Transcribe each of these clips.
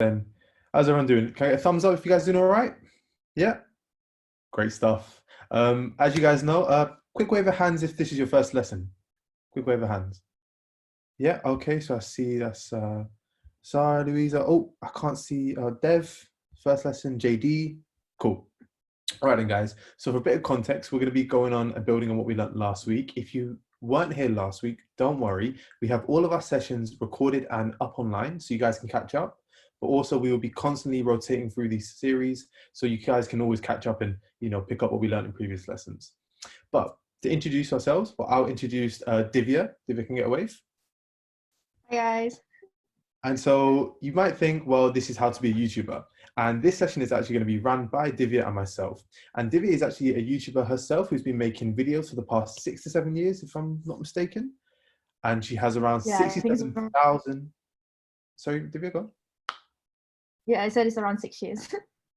Then, how's everyone doing? Can I get a thumbs up if you guys doing all right? Yeah, great stuff. As you guys know, quick wave of hands if this is your first lesson. Quick wave of hands. Yeah, okay, so I see that's Sarah, Louisa. Oh, I can't see Dev, first lesson, JD. Cool. All right then, guys. So for a bit of context, we're going to be going on and building on what we learned last week. If you weren't here last week, don't worry. We have all of our sessions recorded and up online so you guys can catch up. But also we will be constantly rotating through these series so you guys can always catch up and, pick up what we learned in previous lessons. But to introduce ourselves, I'll introduce Divya. Divya can get a wave. Hi, guys. And so you might think, well, this is how to be a YouTuber. And this session is actually going to be run by Divya and myself. And Divya is actually a YouTuber herself who's been making videos for the past 6 to 7 years, if I'm not mistaken. And she has around 67,000. Sorry, Divya, go on. Yeah, I said it's around 6 years.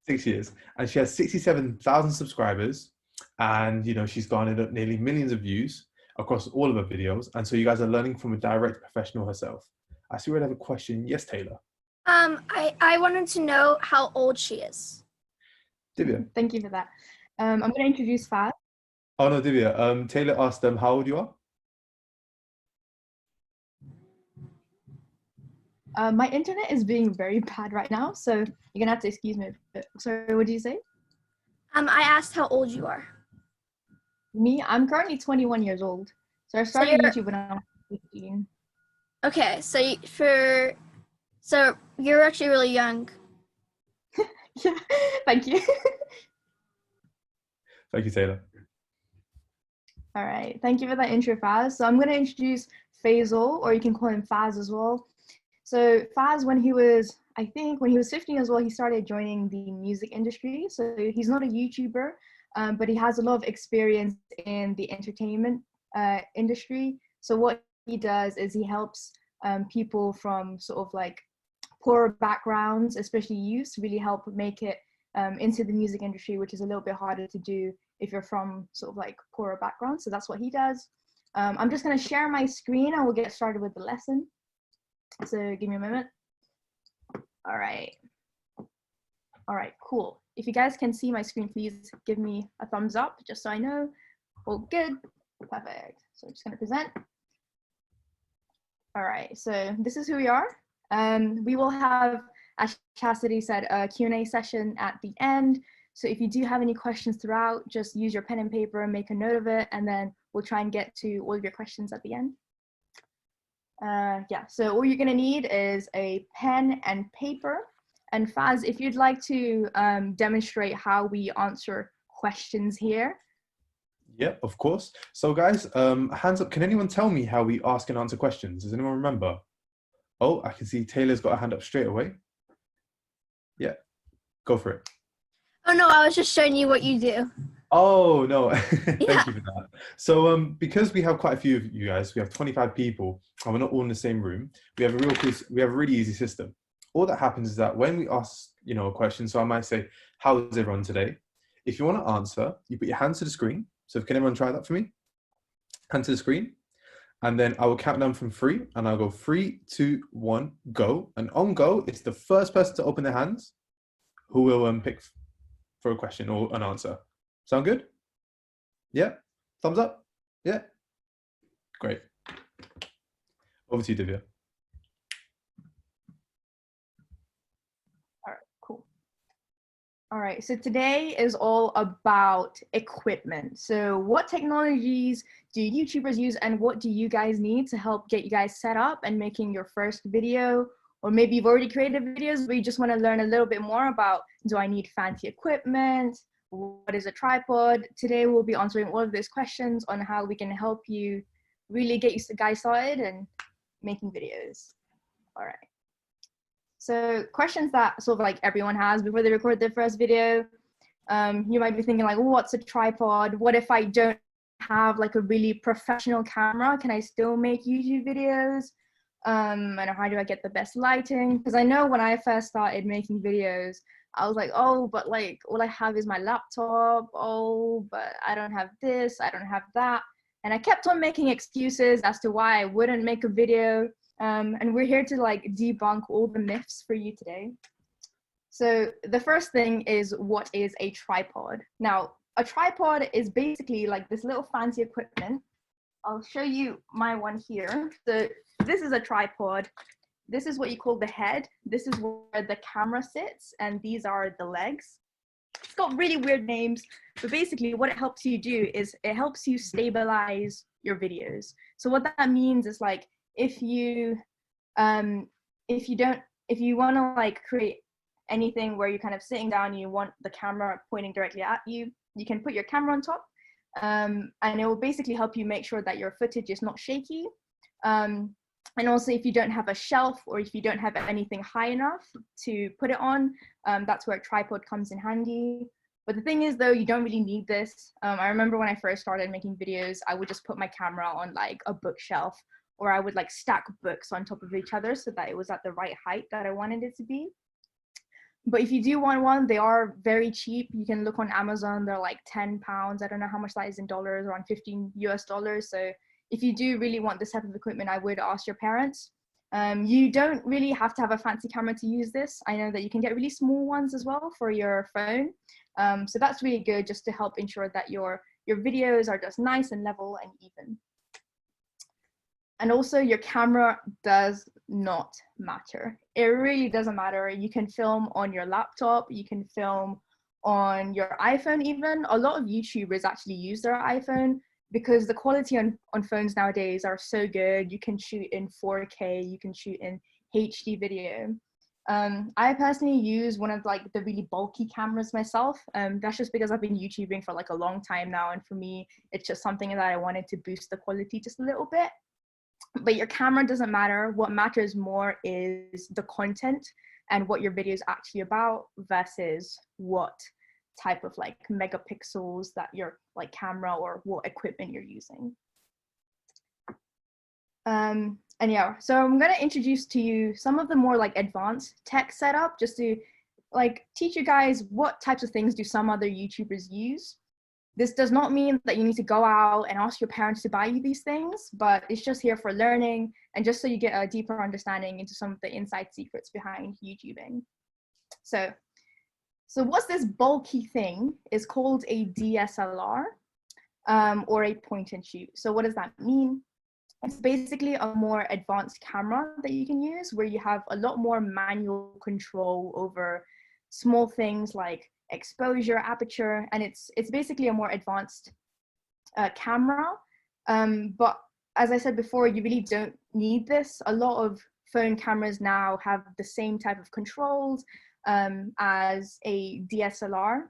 6 years. And she has 67,000 subscribers. And, she's garnered up nearly millions of views across all of her videos. And so you guys are learning from a direct professional herself. I see we have a question. Yes, Taylor. I wanted to know how old she is. Divya. Thank you for that. I'm going to introduce Faz. Oh, no, Divya. Taylor asked them how old you are. My internet is being very bad right now, so you're going to have to excuse me. Sorry, what did you say? I asked how old you are. Me? I'm currently 21 years old. So I started YouTube when I was 15. Okay, so you're actually really young. Yeah, thank you. Thank you, Taylor. All right, thank you for that intro, Faz. So I'm going to introduce Faisal, or you can call him Faz as well. So Faz, when he was 15 as well, he started joining the music industry. So he's not a YouTuber, but he has a lot of experience in the entertainment industry. So what he does is he helps people from sort of like poorer backgrounds, especially youth, really help make it into the music industry, which is a little bit harder to do if you're from sort of like poorer backgrounds. So that's what he does. I'm just going to share my screen and we'll get started with the lesson. So give me a moment. All right, cool. If you guys can see my screen, please give me a thumbs up just so I know. All good, perfect. So I'm just going to present. All right, so this is who we are. We will have, as Chastity said, a Q&A session at the end. So if you do have any questions throughout, just use your pen and paper and make a note of it, and then we'll try and get to all of your questions at the end. Yeah, so all you're gonna need is a pen and paper. And Faz, if you'd like to demonstrate how we answer questions here. Yeah, of course. So guys, hands up. Can anyone tell me how we ask and answer questions? Does anyone remember? Oh, I can see Taylor's got a hand up straight away. Yeah, go for it. Oh no, I was just showing you what you do. Oh no, thank you for that. So because we have quite a few of you guys, we have 25 people, and we're not all in the same room. We have a really easy system. All that happens is that when we ask, a question, so I might say, "How is everyone today?" If you want to answer, you put your hands to the screen. So can everyone try that for me? Hand to the screen. And then I will count down from 3, and I'll go 3, 2, 1, go. And on go, it's the first person to open their hands who will pick for a question or an answer. Sound good? Yeah? Thumbs up? Yeah? Great. Over to you, Divya. All right, cool. All right, so today is all about equipment. So what technologies do YouTubers use, and what do you guys need to help get you guys set up and making your first video? Or maybe you've already created videos, but you just want to learn a little bit more about, do I need fancy equipment? What is a tripod? Today we'll be answering all of those questions on how we can help you really get you guys started and making videos. All right. So questions that sort of like everyone has before they record their first video. You might be thinking like, what's a tripod? What if I don't have like a really professional camera? Can I still make YouTube videos? And how do I get the best lighting? Because I know when I first started making videos, I was like, oh, but like all I have is my laptop. Oh, but I don't have this, I don't have that. And I kept on making excuses as to why I wouldn't make a video. And we're here to like debunk all the myths for you today. So the first thing is, what is a tripod? Now, a tripod is basically like this little fancy equipment. I'll show you my one here. So this is a tripod. This is what you call the head. This is where the camera sits, and these are the legs. It's got really weird names, but basically what it helps you do is it helps you stabilize your videos. So what that means is, like, if you want to like create anything where you're kind of sitting down and you want the camera pointing directly at you, you can put your camera on top, and it will basically help you make sure that your footage is not shaky. And also, if you don't have a shelf or if you don't have anything high enough to put it on, that's where a tripod comes in handy. But the thing is, though, you don't really need this. I remember when I first started making videos, I would just put my camera on like a bookshelf, or I would like stack books on top of each other so that it was at the right height that I wanted it to be. But if you do want one, they are very cheap. You can look on Amazon, they're like £10. I don't know how much that is in dollars, around 15 US dollars. So if you do really want this type of equipment, I would ask your parents. You don't really have to have a fancy camera to use this. I know that you can get really small ones as well for your phone. So that's really good, just to help ensure that your videos are just nice and level and even. And also, your camera does not matter. It really doesn't matter. You can film on your laptop, you can film on your iPhone even. A lot of YouTubers actually use their iPhone because the quality on phones nowadays are so good. You can shoot in 4K, you can shoot in HD video. I personally use one of like the really bulky cameras myself. That's just because I've been YouTubing for like a long time now, and for me, it's just something that I wanted to boost the quality just a little bit. But your camera doesn't matter. What matters more is the content and what your video is actually about versus what type of like megapixels that your like camera or what equipment you're using. And yeah, so I'm going to introduce to you some of the more like advanced tech setup, just to like teach you guys what types of things do some other YouTubers use. This does not mean that you need to go out and ask your parents to buy you these things, but it's just here for learning and just so you get a deeper understanding into some of the inside secrets behind YouTubing. So what's this bulky thing? Is called a DSLR, or a point and shoot. So what does that mean? It's basically a more advanced camera that you can use, where you have a lot more manual control over small things like exposure, aperture, and it's basically a more advanced camera. But as I said before, you really don't need this. A lot of phone cameras now have the same type of controls as a DSLR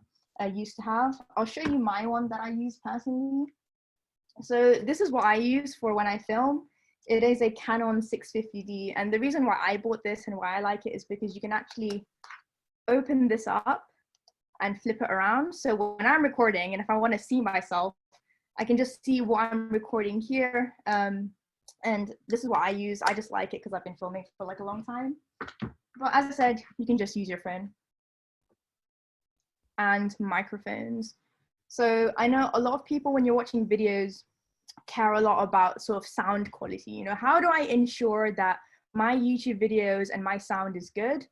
used to have. I'll show you my one that I use personally. So this is what I use for when I film. It is a Canon 650D, and the reason why I bought this and why I like it is because you can actually open this up and flip it around. So when I'm recording, and if I want to see myself, I can just see what I'm recording here. And this is what I use. I just like it because I've been filming for like a long time. But as I said, you can just use your phone. And microphones. So I know a lot of people, when you're watching videos, care a lot about sort of sound quality. You know, how do I ensure that my YouTube videos and my sound is good?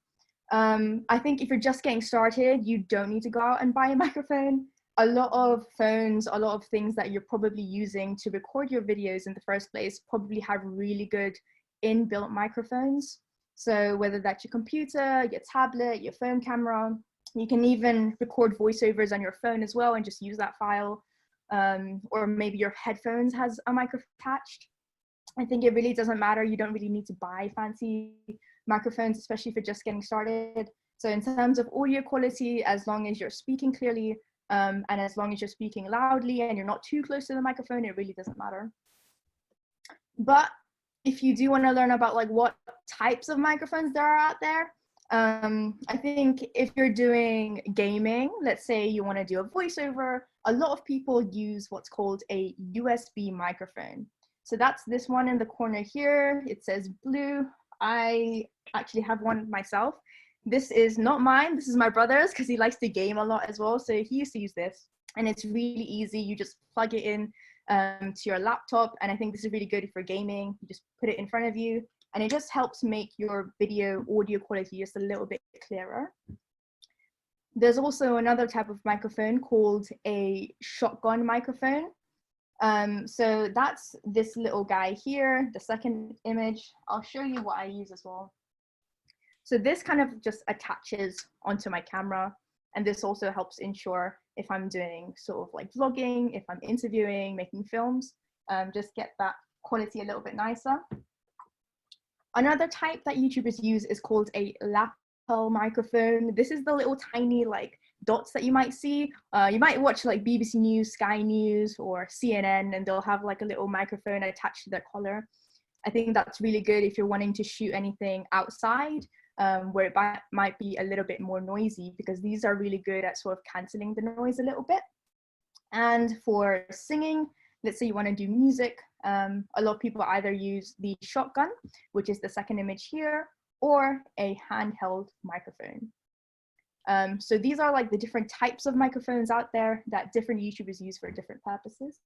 I think if you're just getting started, you don't need to go out and buy a microphone. A lot of phones, a lot of things that you're probably using to record your videos in the first place probably have really good inbuilt microphones. So whether that's your computer, your tablet, your phone camera, you can even record voiceovers on your phone as well and just use that file. Or maybe your headphones has a microphone attached. I think it really doesn't matter. You don't really need to buy fancy microphones, especially if you're just getting started. So in terms of audio quality, as long as you're speaking clearly, and as long as you're speaking loudly and you're not too close to the microphone, it really doesn't matter. But if you do want to learn about like what types of microphones there are out there, I think if you're doing gaming, let's say you want to do a voiceover, a lot of people use what's called a USB microphone. So that's this one in the corner here. It says blue. I actually have one myself. This is not mine. This is my brother's because he likes to game a lot as well. So he used to use this, and it's really easy. You just plug it in to your laptop, and I think this is really good for gaming. You just put it in front of you, and it just helps make your video audio quality just a little bit clearer. There's also another type of microphone called a shotgun microphone. So that's this little guy here, the second image. I'll show you what I use as well. So this kind of just attaches onto my camera, and this also helps ensure if I'm doing sort of like vlogging, if I'm interviewing, making films, just get that quality a little bit nicer. Another type that YouTubers use is called a lapel microphone. This is the little tiny like dots that you might see. You might watch like BBC News, Sky News, or CNN, and they'll have like a little microphone attached to their collar. I think that's really good if you're wanting to shoot anything outside, where it might be a little bit more noisy, because these are really good at sort of canceling the noise a little bit. And for singing, let's say you want to do music, a lot of people either use the shotgun, which is the second image here, or a handheld microphone. So these are like the different types of microphones out there that different YouTubers use for different purposes.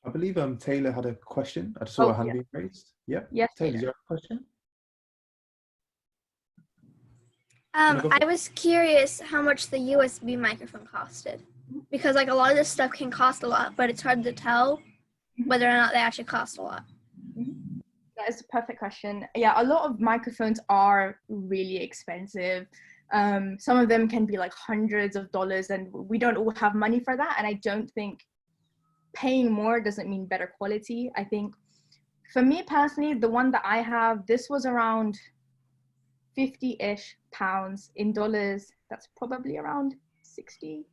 I believe Taylor had a question. I just saw her hand yeah. being raised. Yeah. Yes, Taylor, Taylor. do you have a question? I was curious how much the USB microphone costed, because like a lot of this stuff can cost a lot, but it's hard to tell whether or not they actually cost a lot. That is a perfect question. Yeah, a lot of microphones are really expensive. Some of them can be like hundreds of dollars, and we don't all have money for that. And I don't think paying more doesn't mean better quality. I think for me personally, the one that I have, this was around 50-ish pounds. In dollars, that's probably around 60,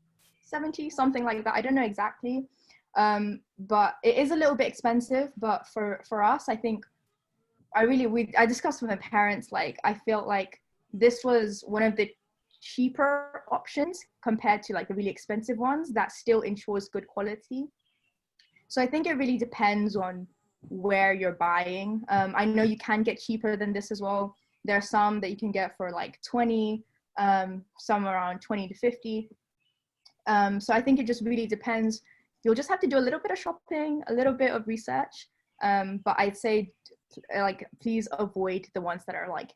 70, something like that. I don't know exactly. But it is a little bit expensive, but for us, I think I discussed with my parents, like I felt like this was one of the cheaper options compared to like the really expensive ones that still ensures good quality. So I think it really depends on where you're buying. I know you can get cheaper than this as well. There are some that you can get for like 20, some around 20 to 50. So I think it just really depends. You'll just have to do a little bit of shopping, a little bit of research. But I'd say like, please avoid the ones that are like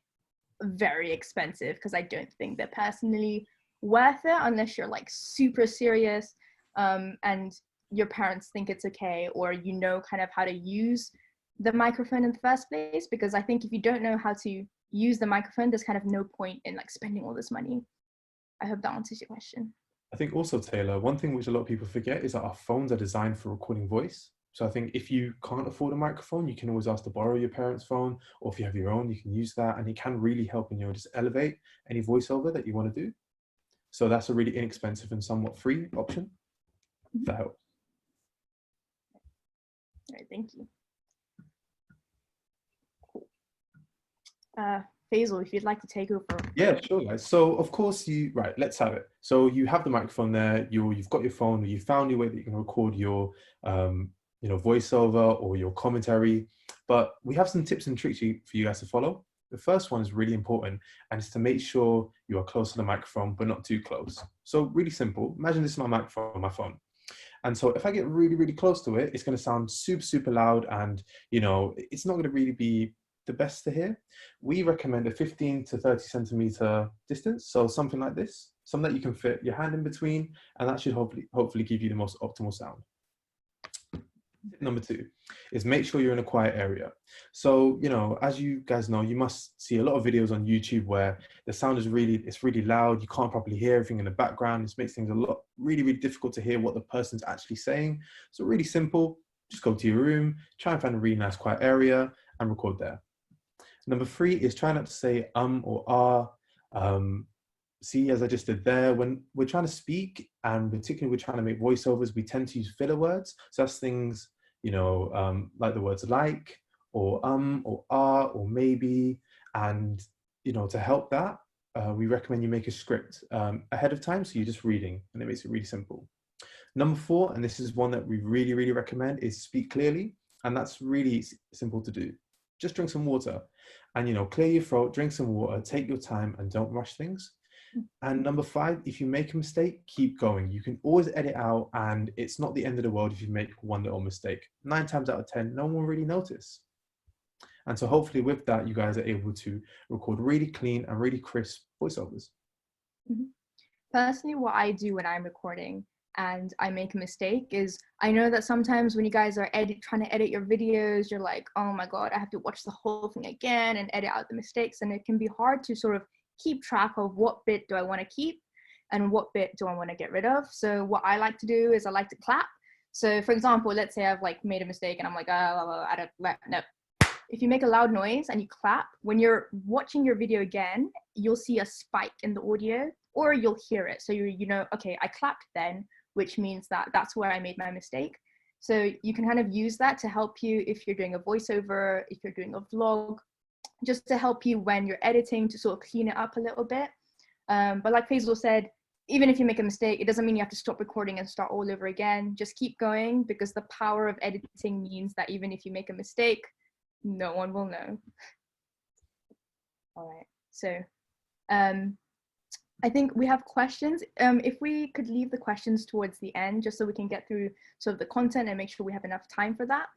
very expensive, because I don't think they're personally worth it unless you're like super serious, and your parents think it's okay, or you know kind of how to use the microphone in the first place. Because I think if you don't know how to use the microphone, there's kind of no point in like spending all this money. I hope that answers your question. I think also, Taylor, one thing which a lot of people forget is that our phones are designed for recording voice. So I think if you can't afford a microphone, you can always ask to borrow your parents' phone, or if you have your own, you can use that, and it can really help in just elevate any voiceover that you want to do. So that's a really inexpensive and somewhat free option. That helps. All right, thank you. Cool. Faisal, if you'd like to take over. Yeah, sure, guys. So of course let's have it. So you have the microphone there, you've got your phone, or you found your way that you can record your voiceover or your commentary. But we have some tips and tricks for you guys to follow. The first one is really important, and it's to make sure you are close to the microphone, but not too close. So really simple. Imagine this is my microphone on my phone. And so if I get really, really close to it, it's going to sound super, super loud, and it's not going to really be the best to hear. We recommend a 15 to 30 centimeter distance. So something like this, something that you can fit your hand in between, and that should hopefully give you the most optimal sound. Tip number 2 is make sure you're in a quiet area. So, as you guys know, you must see a lot of videos on YouTube where the sound is really loud. You can't properly hear everything in the background. This makes things really, really difficult to hear what the person's actually saying. So really simple, just go to your room, try and find a really nice quiet area and record there. Number 3 is try not to say or ah. See, as I just did there, when we're trying to speak, and particularly we're trying to make voiceovers, we tend to use filler words. So that's things, like the words like, or ah, or maybe. And, to help that, we recommend you make a script ahead of time. So you're just reading, and it makes it really simple. Number 4, and this is one that we really, really recommend, is speak clearly. And that's really simple to do. Just drink some water and, clear your throat, drink some water, take your time, and don't rush things. And number 5, if you make a mistake, keep going. You can always edit out, and it's not the end of the world if you make one little mistake. 9 times out of 10, no one will really notice. And so hopefully with that, you guys are able to record really clean and really crisp voiceovers. Personally, what I do when I'm recording and I make a mistake is I know that sometimes when you guys are trying to edit your videos, you're like, oh my God, I have to watch the whole thing again and edit out the mistakes. And it can be hard to sort of keep track of what bit do I want to keep and what bit do I want to get rid of. So what I like to do is I like to clap. So for example, let's say I've like made a mistake and I'm like, oh, I don't, no. If you make a loud noise and you clap, when you're watching your video again, you'll see a spike in the audio or you'll hear it. So you know, okay, I clapped then, which means that that's where I made my mistake. So you can kind of use that to help you if you're doing a voiceover, if you're doing a vlog, just to help you when you're editing to sort of clean it up a little bit. But like Faisal said, even if you make a mistake, it doesn't mean you have to stop recording and start all over again. Just keep going, because the power of editing means that even if you make a mistake, no one will know. All right, so I think we have questions. If we could leave the questions towards the end, just so we can get through sort of the content and make sure we have enough time for that.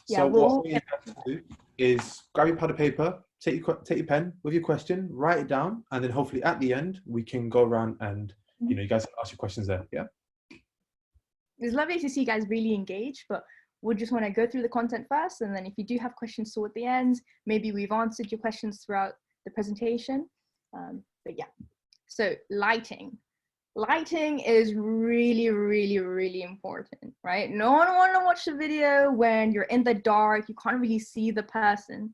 Yeah, so what we have to do is grab your pad of paper, take your pen with your question, write it down, and then hopefully at the end we can go around and you guys can ask your questions there. Yeah. It's lovely to see you guys really engaged, but we'll just want to go through the content first, and then if you do have questions toward the end, maybe we've answered your questions throughout the presentation. But yeah, so lighting is really, really, really important, right? No one want to watch the video when you're in the dark, you can't really see the person.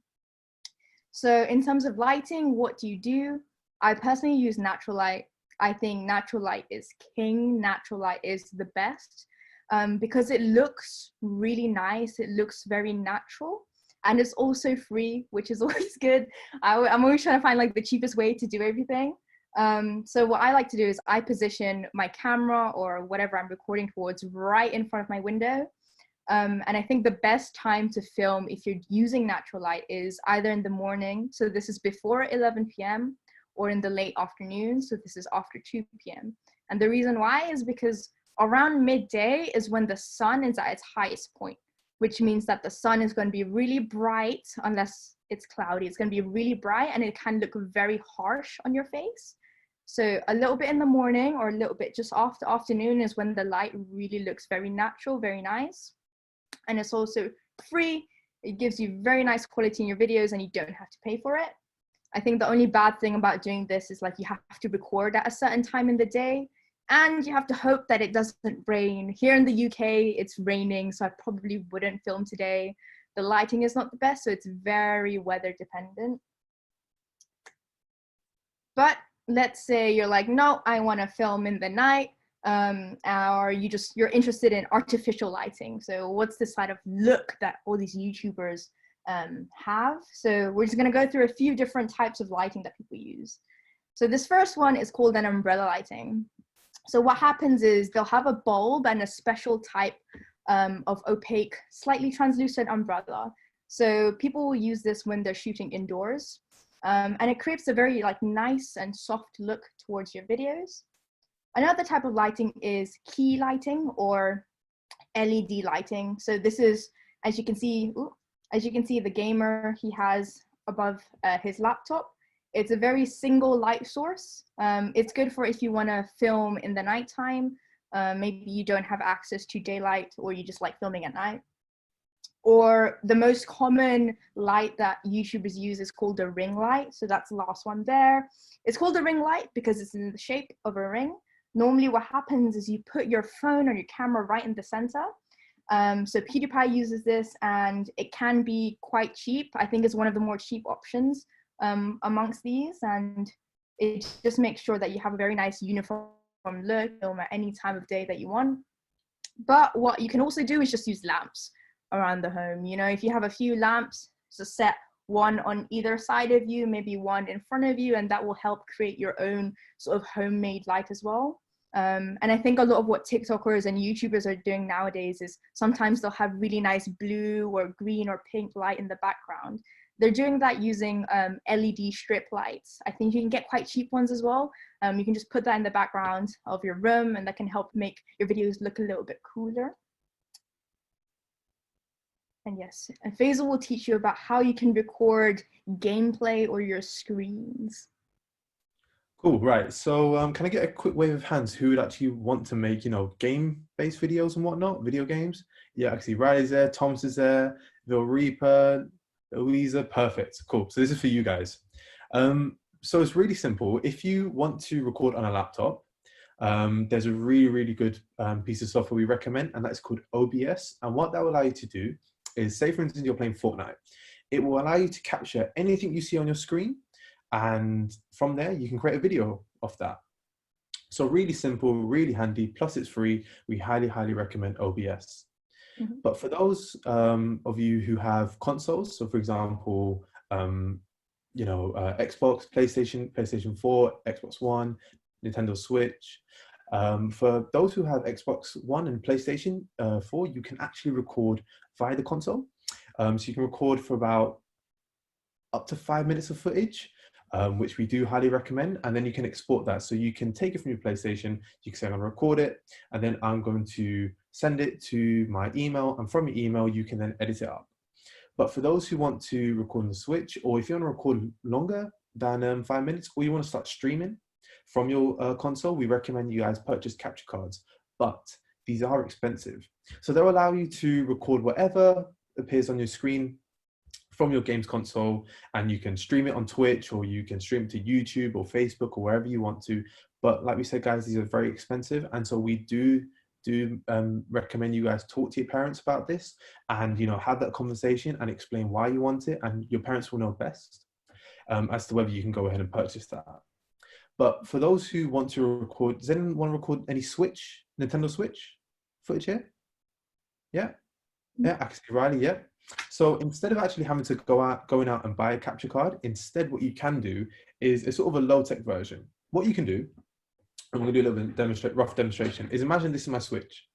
So in terms of lighting, what do? I personally use natural light. I think natural light is king. Natural light is the best because it looks really nice. It looks very natural. And it's also free, which is always good. I'm always trying to find like the cheapest way to do everything. So what I like to do is I position my camera or whatever I'm recording towards right in front of my window. And I think the best time to film if you're using natural light is either in the morning. So this is before 11 p.m. or in the late afternoon. So this is after 2 p.m. And the reason why is because around midday is when the sun is at its highest point, which means that the sun is going to be really bright unless it's cloudy. It's going to be really bright and it can look very harsh on your face. So a little bit in the morning or a little bit just after afternoon is when the light really looks very natural, very nice. And it's also free. It gives you very nice quality in your videos and you don't have to pay for it. I think the only bad thing about doing this is like you have to record at a certain time in the day and you have to hope that it doesn't rain. Here in the UK, it's raining, so I probably wouldn't film today. The lighting is not the best, so it's very weather dependent. But let's say you're like, no, I want to film in the night, or you're interested in artificial lighting. So what's the side of look that all these YouTubers have? So we're just going to go through a few different types of lighting that people use. So this first one is called an umbrella lighting. So what happens is they'll have a bulb and a special type of opaque, slightly translucent umbrella. So people will use this when they're shooting indoors. And it creates a very like nice and soft look towards your videos. Another type of lighting is key lighting or LED lighting. So this is, as you can see, the gamer he has above his laptop. It's a very single light source. It's good for if you want to film in the nighttime. Maybe you don't have access to daylight or you just like filming at night. Or the most common light that YouTubers use is called a ring light. So that's the last one there. It's called a ring light because it's in the shape of a ring. Normally what happens is you put your phone or your camera right in the center. So PewDiePie uses this and it can be quite cheap. I think it's one of the more cheap options amongst these, and it just makes sure that you have a very nice uniform look film at any time of day that you want. But what you can also do is just use lamps around the home. You know, if you have a few lamps, just set one on either side of you, maybe one in front of you, and that will help create your own sort of homemade light as well. And I think a lot of what TikTokers and YouTubers are doing nowadays is sometimes they'll have really nice blue or green or pink light in the background. They're doing that using LED strip lights. I think you can get quite cheap ones as well. You can just put that in the background of your room and that can help make your videos look a little bit cooler. And yes, and Faisal will teach you about how you can record gameplay or your screens. Cool, right. So can I get a quick wave of hands who would actually want to make, game-based videos and whatnot, video games? Yeah, actually, Riley's there, Tom's is there, Vil Reaper, Louisa, perfect. Cool. So this is for you guys. So it's really simple. If you want to record on a laptop, there's a really, really good piece of software we recommend, and that's called OBS. And what that will allow you to do is, say for instance, you're playing Fortnite. It will allow you to capture anything you see on your screen, and from there you can create a video of that. So really simple, really handy, plus it's free. We highly, highly recommend OBS. But for those of you who have consoles, so for example, Xbox, PlayStation 4, Xbox One, Nintendo Switch. For those who have Xbox One and PlayStation 4, you can actually record via the console. So you can record for about up to 5 minutes of footage, which we do highly recommend. And then you can export that. So you can take it from your PlayStation, you can say I'm going to record it, and then I'm going to send it to my email. And from your email, you can then edit it up. But for those who want to record on the Switch, or if you want to record longer than 5 minutes, or you want to start streaming from your console, we recommend you guys purchase capture cards. But these are expensive. So they'll allow you to record whatever appears on your screen from your games console, and you can stream it on Twitch, or you can stream it to YouTube or Facebook or wherever you want to. But like we said, guys, these are very expensive. And so we do recommend you guys talk to your parents about this, and have that conversation and explain why you want it, and your parents will know best as to whether you can go ahead and purchase that. But for those who want to record, does anyone want to record any Nintendo Switch footage here? Yeah, actually, Riley, yeah. So instead of actually having to going out and buy a capture card, instead what you can do is a sort of a low-tech version. What you can do, I'm going to do a little bit rough demonstration, is imagine this is my Switch.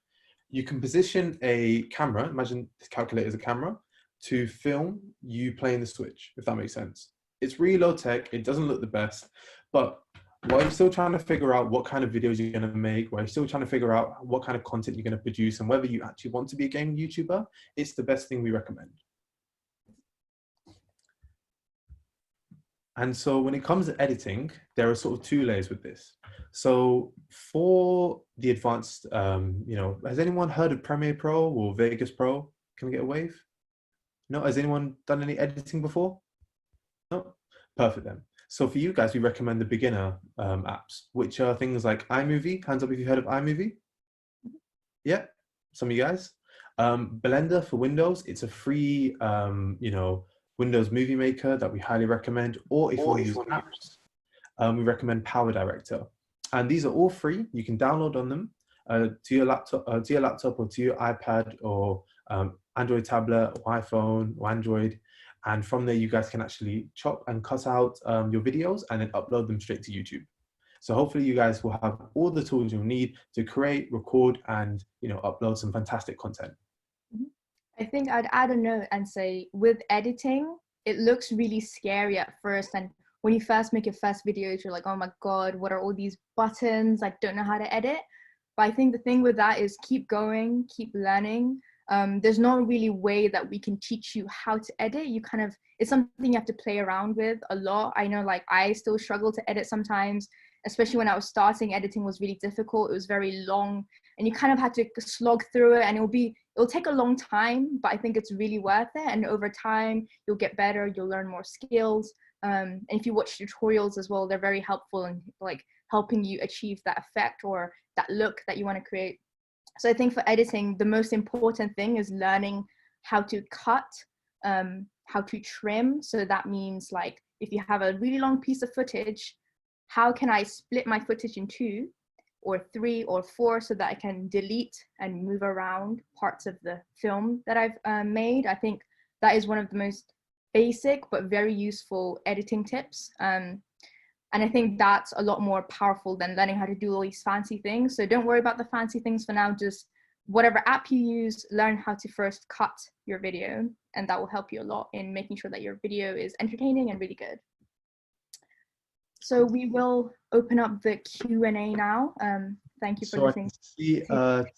You can position a camera, imagine this calculator as a camera, to film you playing the Switch, if that makes sense. It's really low tech, it doesn't look the best, but while you're still trying to figure out what kind of videos you're going to make, while you're still trying to figure out what kind of content you're going to produce, and whether you actually want to be a gaming YouTuber, it's the best thing we recommend. And so when it comes to editing, there are sort of two layers with this. So for the advanced, has anyone heard of Premiere Pro or Vegas Pro? Can we get a wave? No, has anyone done any editing before? No? Perfect then. So for you guys, we recommend the beginner apps, which are things like iMovie. Hands up if you've heard of iMovie. Yeah, some of you guys. Blender for Windows. It's a free, Windows Movie Maker that we highly recommend. Or if you want to use apps, we recommend Power Director. And these are all free. You can download on them to your laptop, or to your iPad, or Android tablet, or iPhone, or Android. And from there, you guys can actually chop and cut out your videos and then upload them straight to YouTube. So hopefully you guys will have all the tools you'll need to create, record, and upload some fantastic content. I think I'd add a note and say, with editing, it looks really scary at first. And when you first make your first videos, you're like, oh my God, what are all these buttons? I don't know how to edit. But I think the thing with that is keep going, keep learning. There's no really way that we can teach you how to edit. It's something you have to play around with a lot. I know, I still struggle to edit sometimes, especially when I was starting. Editing was really difficult. It was very long, and you kind of had to slog through it, and it'll take a long time, but I think it's really worth it. And over time, you'll get better, you'll learn more skills. And if you watch tutorials as well, they're very helpful in helping you achieve that effect or that look that you want to create. So I think for editing, the most important thing is learning how to cut, how to trim. So that means if you have a really long piece of footage, how can I split my footage in 2 or 3 or 4 so that I can delete and move around parts of the film that I've made? I think that is one of the most basic but very useful editing tips. And I think that's a lot more powerful than learning how to do all these fancy things. So don't worry about the fancy things for now. Just whatever app you use, learn how to first cut your video, and that will help you a lot in making sure that your video is entertaining and really good. So we will open up the Q&A now. Thank you for listening. I see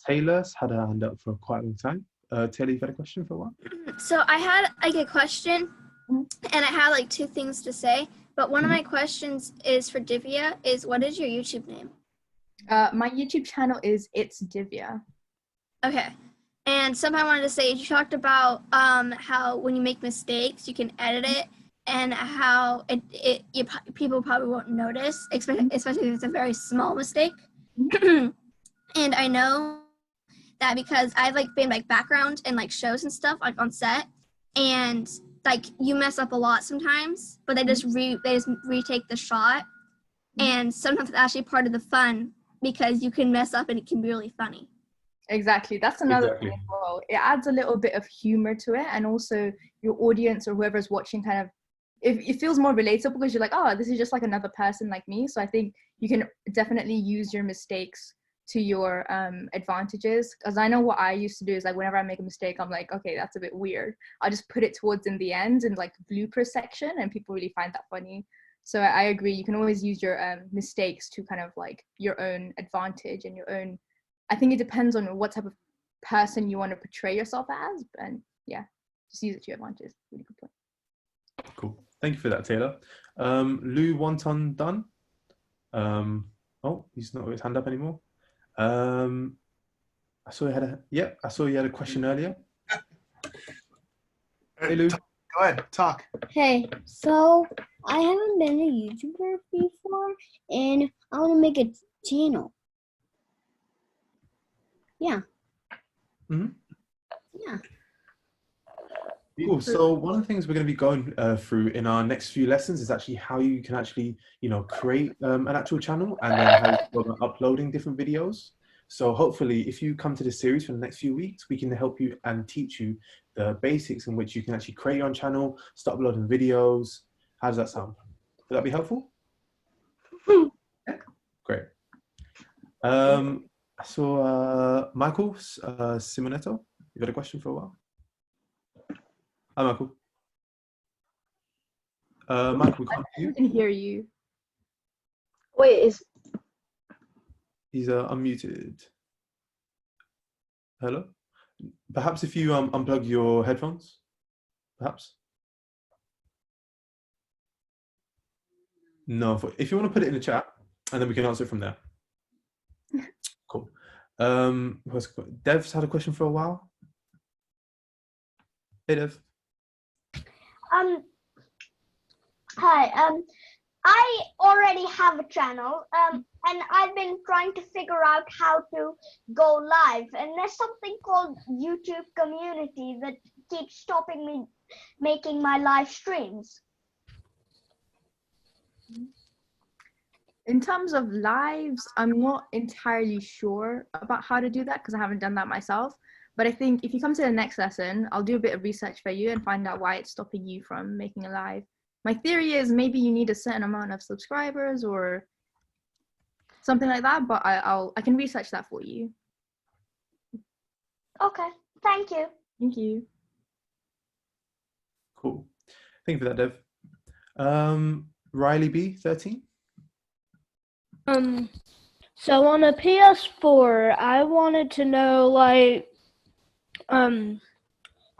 Taylor's had her hand up for quite a long time. Taylor, you've had a question for a while? So I had a question, and I had 2 things to say. But one of my questions is for Divya is, what is your YouTube name? My YouTube channel is It's Divya. Okay. And something I wanted to say is you talked about how when you make mistakes, you can edit it, and how people probably won't notice, especially if it's a very small mistake. And I know that because I've like been like background in like shows and stuff like on set, and like you mess up a lot sometimes, but they just retake the shot, and sometimes it's actually part of the fun because you can mess up and it can be really funny. Exactly. That's another thing as well. It adds a little bit of humor to it, and also your audience or whoever's watching kind of, it feels more relatable because you're like, oh, this is just like another person like me. So I think you can definitely use your mistakes to your advantages. Because I know what I used to do is like whenever I make a mistake, I'm like, okay, that's a bit weird. I'll just put it towards in the end in like blooper section, and people really find that funny. So I agree. You can always use your mistakes to kind of like your own advantage and your own. I think it depends on what type of person you want to portray yourself as, and yeah, just use it to your advantage. Really good point. Cool. Thank you for that, Taylor. Lou Wonton Dunn. Oh, he's not with his hand up anymore. I saw you had a question earlier. Hey, Lou. Go ahead, talk. Hey, so I haven't been a YouTuber before, and I want to make a channel. Yeah. Mm-hmm. Yeah. Cool. So one of the things we're going to be going through in our next few lessons is actually how you can actually, create an actual channel, and then how you go about uploading different videos. So hopefully, if you come to this series for the next few weeks, we can help you and teach you the basics in which you can actually create your own channel, start uploading videos. How does that sound? Would that be helpful? Yeah. Great. So Michael Simonetto, you got a question for a while? Hi, Michael. Michael, we can't hear you. I can hear you. Wait, He's unmuted. Hello? Perhaps if you unplug your headphones, perhaps? No, if you want to put it in the chat, and then we can answer it from there. Cool. Dev's had a question for a while. Hey, Dev. Hi. I already have a channel, and I've been trying to figure out how to go live. And there's something called YouTube community that keeps stopping me making my live streams. In terms of lives, I'm not entirely sure about how to do that because I haven't done that myself. But I think if you come to the next lesson, I'll do a bit of research for you and find out why it's stopping you from making a live. My theory is maybe you need a certain amount of subscribers or something like that, but I can research that for you. Okay, thank you. Thank you. Cool. Thank you for that, Dev. Riley B13. So on a PS4, I wanted to know, like,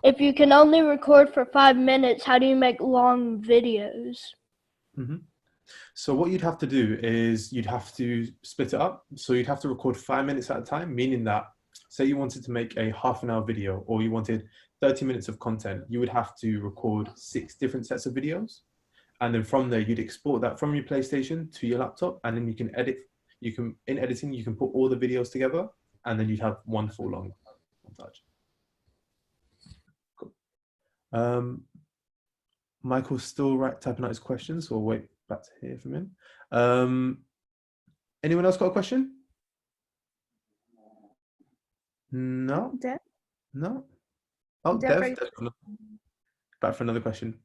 if you can only record for 5 minutes, how do you make long videos? Mm-hmm. So what you'd have to do is you'd have to split it up. So you'd have to record 5 minutes at a time, meaning that, say you wanted to make a half-an-hour video or you wanted 30 minutes of content, you would have to record 6 different sets of videos. And then from there, you'd export that from your PlayStation to your laptop, and then you can edit. In editing, you can put all the videos together, and then you'd have one full long montage. Cool. Michael's still typing out his questions, so we'll wait back to hear from him. Anyone else got a question? No? Dev? No? Oh, Dev. Back for another question.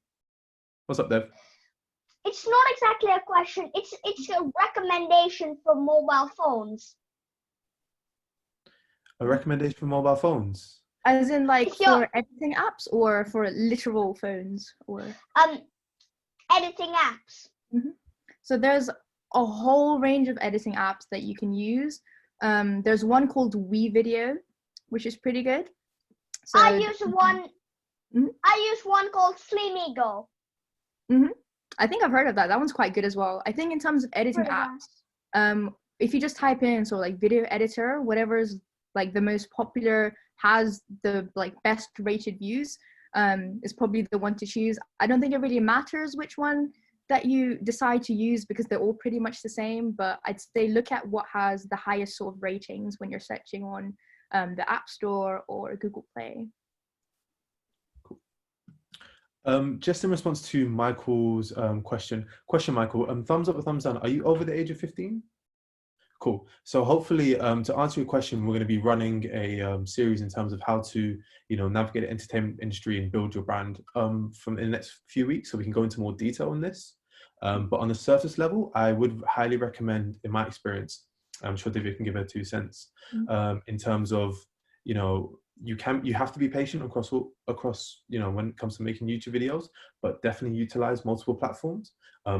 What's up, Dev? It's not exactly a question. It's a recommendation for mobile phones. A recommendation for mobile phones? As in like for editing apps or for literal phones or? Editing apps. Mm-hmm. So there's a whole range of editing apps that you can use. There's one called WeVideo, which is pretty good. So, I use one. Mm-hmm. I use one called Flimigo. Mm-hmm. I think I've heard of that. That one's quite good as well. I think in terms of editing Heard of apps, if you just type in so like video editor, whatever's like the most popular has the like best rated views, is probably the one to choose. I don't think it really matters which one that you decide to use because they're all pretty much the same, but I'd say look at what has the highest sort of ratings when you're searching on the App Store or Google Play. Just in response to Michael's question, Michael, thumbs up or thumbs down, are you over the age of 15? Cool. So hopefully, to answer your question, we're going to be running a series in terms of how to, navigate the entertainment industry and build your brand from in the next few weeks. So we can go into more detail on this. But on the surface level, I would highly recommend, in my experience, I'm sure Divya can give her 2 cents, in terms of, you have to be patient across when it comes to making YouTube videos, but definitely utilize multiple platforms.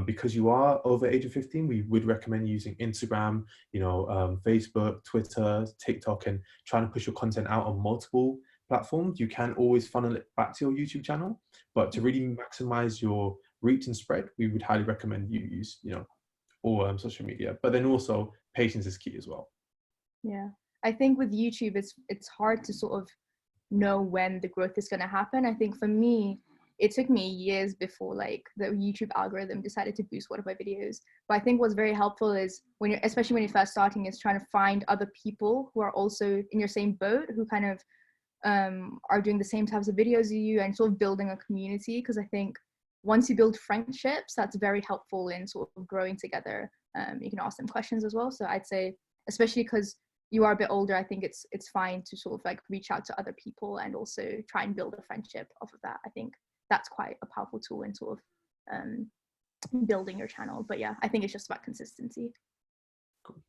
Because you are over age of 15, we would recommend using Instagram, Facebook, Twitter, TikTok, and trying to push your content out on multiple platforms. You can always funnel it back to your YouTube channel, but to really maximize your reach and spread, we would highly recommend you use, all social media. But then also patience is key as well. Yeah, I think with YouTube, it's hard to sort of know when the growth is going to happen. I think for me, it took me years before like the YouTube algorithm decided to boost one of my videos. But I think what's very helpful is especially when you're first starting, is trying to find other people who are also in your same boat, who kind of are doing the same types of videos as you, and sort of building a community. Because I think once you build friendships, that's very helpful in sort of growing together. You can ask them questions as well. So I'd say, especially because you are a bit older, I think it's fine to sort of like reach out to other people and also try and build a friendship off of that. I think that's quite a powerful tool in sort of building your channel. But yeah, I think it's just about consistency. Cool.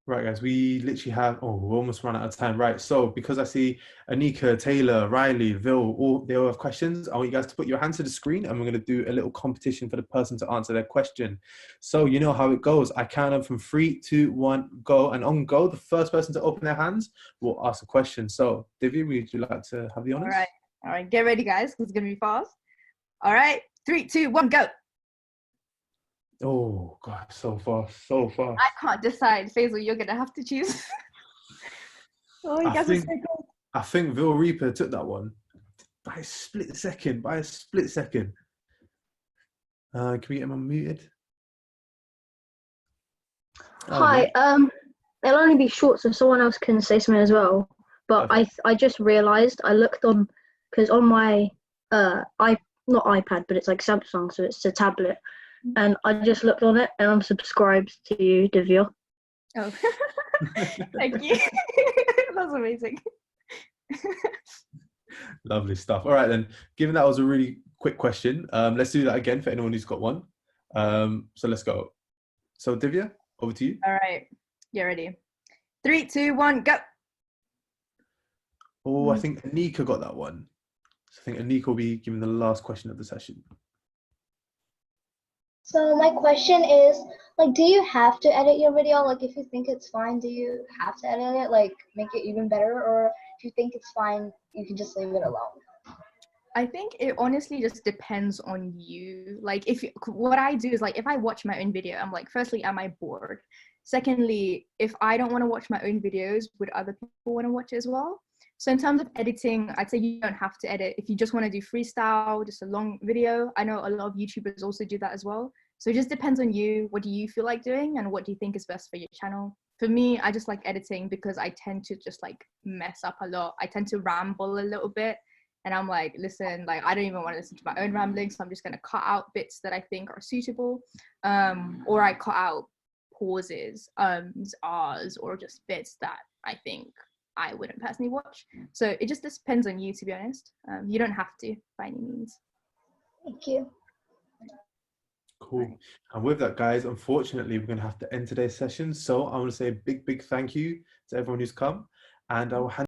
Right, guys, we literally have, we're almost run out of time. Right, so because I see Anika, Taylor, Riley, Vil, they all have questions, I want you guys to put your hands to the screen and we're going to do a little competition for the person to answer their question. So you know how it goes. I count them from 3, 2, 1, go. And on go, the first person to open their hands will ask a question. So, Divya, would you like to have the honors? All right, get ready, guys, because it's going to be fast. All right, 3, 2, 1, go. Oh, God, so fast. I can't decide. Faisal, you're going to have to choose. Oh, you guys are so good. I think Vil Reaper took that one by a split second. Can we get him unmuted? Hi, it'll only be short so someone else can say something as well. But okay. I just realised I looked on, because on my, not iPad, but it's like Samsung, so it's a tablet. And I just looked on it and I'm subscribed to you, Divya. Oh, thank you. That's amazing. Lovely stuff. All right, then, given that was a really quick question, let's do that again for anyone who's got one. So let's go. So Divya, over to you. All right, get ready. 3, 2, 1, go. Oh, I think Anika got that one. So I think Anika will be giving the last question of the session. So my question is, like, do you have to edit your video? Like, if you think it's fine, do you have to edit it, like, make it even better? Or if you think it's fine, you can just leave it alone? I think it honestly just depends on you. Like, what I do is, like, if I watch my own video, I'm like, firstly, am I bored? Secondly, if I don't want to watch my own videos, would other people want to watch it as well? So in terms of editing, I'd say you don't have to edit. If you just want to do freestyle, just a long video, I know a lot of YouTubers also do that as well. So it just depends on you. What do you feel like doing and what do you think is best for your channel? For me, I just like editing because I tend to just like mess up a lot. I tend to ramble a little bit and I'm like, listen, like I don't even want to listen to my own rambling. So I'm just going to cut out bits that I think are suitable. Or I cut out pauses, ahs, or just bits that I think I wouldn't personally watch. So it just depends on you, to be honest. You don't have to by any means. Thank you. Cool. Right. And with that, guys, unfortunately, we're going to have to end today's session. So I want to say a big, big thank you to everyone who's come. And I will hand